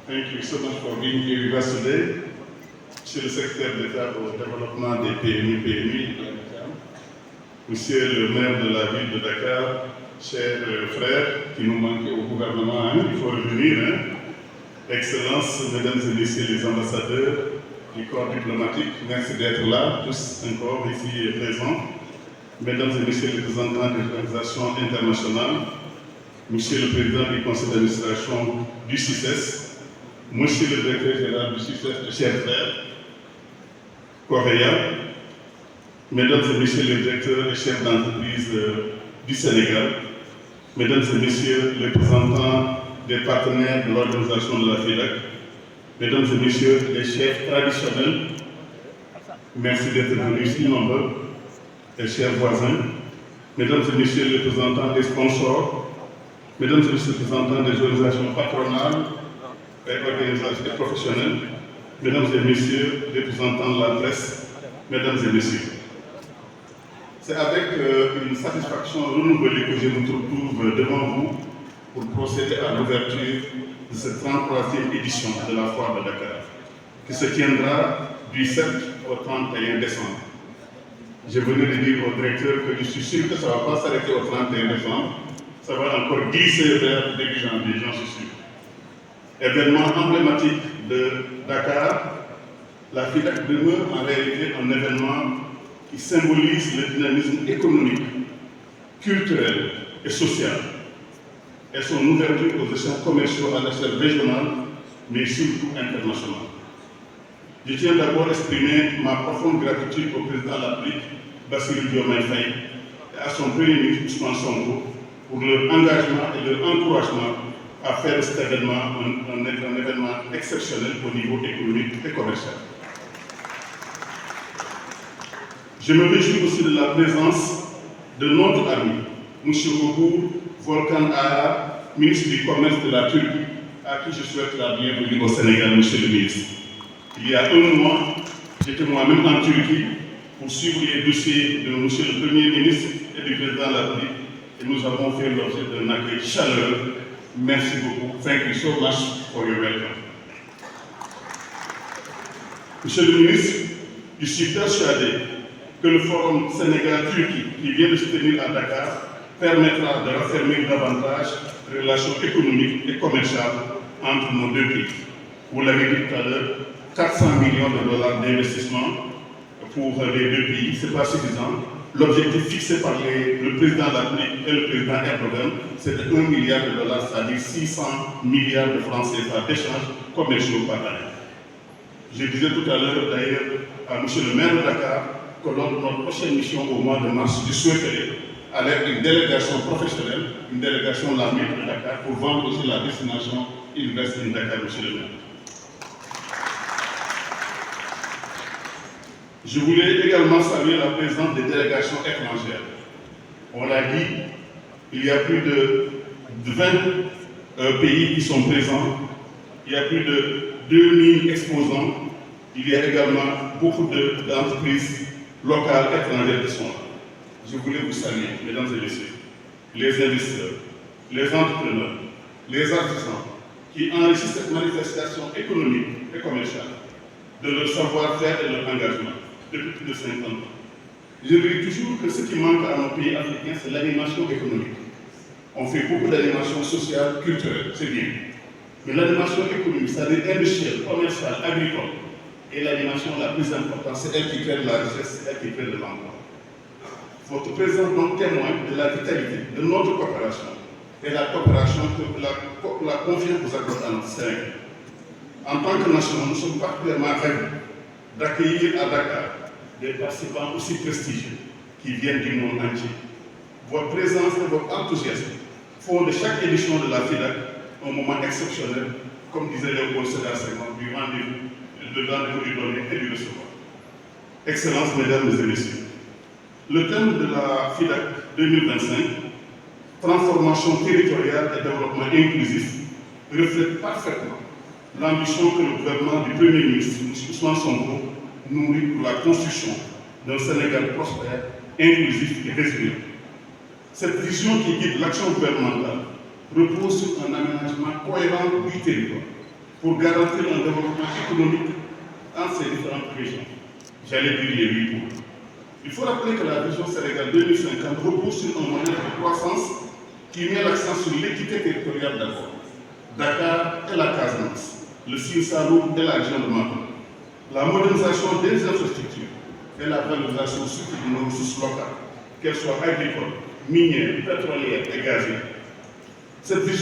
Thank you so much for being here with us today. Monsieur le secrétaire d'État au développement des PMI, Monsieur le maire de la ville de Dakar, chers frères qui nous manquent au gouvernement, il faut revenir. Excellences, mesdames et messieurs les ambassadeurs du corps diplomatique, merci d'être là, tous encore ici présents. Mesdames et messieurs les représentants des organisations internationales, Monsieur le président du conseil d'administration du CICES, Monsieur le directeur général du CICES, chers frères, Correa, Mesdames et messieurs les directeurs et chefs d'entreprise du Sénégal, Mesdames et messieurs les représentants des partenaires de l'organisation de la FIDAC, Mesdames et messieurs les chefs traditionnels, merci d'être venus si nombreux, et chers voisins, Mesdames et messieurs les représentants des sponsors, Mesdames et messieurs les représentants des organisations patronales et organisations professionnelles, Mesdames et messieurs les représentants de la presse, Mesdames et messieurs. C'est avec une satisfaction renouvelée que je me trouve devant vous pour procéder à l'ouverture de cette 33e édition de la Foire de Dakar, qui se tiendra du 7 au 31 décembre. Je venais de dire au directeur que je suis sûr que ça ne va pas s'arrêter au 31 décembre, ça va encore glisser vers début janvier, j'en suis sûr. Événement emblématique de Dakar, la FIDAC demeure en réalité un événement qui symbolise le dynamisme économique, culturel et social, et son ouverture aux échanges commerciaux à l'échelle régionale, mais surtout internationale. Je tiens d'abord à exprimer ma profonde gratitude au président de la République, Bassirou Diomaye Faye, et à son premier ministre Ousmane Sonko pour leur engagement et leur encouragement à faire de cet événement un événement exceptionnel au niveau économique et commercial. Je me réjouis aussi de la présence de notre ami, M. Ogur Volkan Aya, ministre du Commerce de la Turquie, à qui je souhaite la bienvenue au Sénégal, M. le ministre. Il y a un mois, j'étais moi-même en Turquie pour suivre les dossiers de M. le Premier ministre et du Président de la République, et nous avons fait l'objet d'un accueil chaleureux. Merci beaucoup. Thank you so much for your welcome. Monsieur le ministre, je suis persuadé que le forum Sénégal-Turquie qui vient de se tenir à Dakar permettra de raffermir davantage les relations économiques et commerciales entre nos deux pays. Vous l'avez dit tout à l'heure, 400 millions de dollars d'investissement pour les deux pays, ce n'est pas suffisant. L'objectif fixé par le président de la République et le président Erdogan, c'est de 1 milliard de dollars, c'est-à-dire 600 milliards de francs CFA d'échanges commerciaux par année. Je disais tout à l'heure d'ailleurs à M. le maire de Dakar que lors de notre prochaine mission au mois de mars, je souhaiterais avec une délégation professionnelle, une délégation de la mairie de Dakar pour vendre aussi la destination Université de Dakar, M. le maire. Je voulais également saluer la présence des délégations étrangères. On l'a dit, il y a plus de 20 pays qui sont présents, il y a plus de 2000 exposants, il y a également beaucoup d'entreprises locales étrangères qui sont là. Je voulais vous saluer, mesdames et messieurs, les investisseurs, les entrepreneurs, les artisans qui enrichissent cette manifestation économique et commerciale de leur savoir-faire et de leur engagement depuis plus de 50 ans. Je dis toujours que ce qui manque à nos pays africains, c'est l'animation économique. On fait beaucoup d'animation sociale, culturelle, c'est bien. Mais l'animation économique, c'est-à-dire industrielle, commerciale, agricole, et l'animation la plus importante, c'est elle qui crée de la richesse, c'est elle qui crée de l'emploi. Votre présence donc témoigne de la vitalité de notre coopération et la coopération que la confiance vous accorde à notre Sénégal. En tant que nation, nous sommes particulièrement ravis d'accueillir à Dakar des participants aussi prestigieux qui viennent du monde entier. Votre présence et votre enthousiasme font de chaque édition de la FIDAC un moment exceptionnel, comme disait Léopold Sédar Senghor, du rendez-vous du donner et du recevoir. Excellences, mesdames et messieurs, le thème de la FIDAC 2025, transformation territoriale et développement inclusif, reflète parfaitement l'ambition que le gouvernement du Premier ministre, M. Ousmane Sonko, nourrit pour la construction d'un Sénégal prospère, inclusif et résilient. Cette vision qui guide l'action gouvernementale repose sur un aménagement cohérent du territoire, pour garantir un développement économique entre ces différentes régions. J'allais dire les 8 points. Il faut rappeler que la vision Sénégal 2050 repose sur un modèle de croissance qui met l'accent sur l'équité territoriale d'abord. Dakar et la Casamance, le Sine Saloum et la région de Matam, la modernisation des infrastructures et la valorisation surtout de nos ressources locales, qu'elles soient agricoles, minières, pétrolières et gazières. Cette vision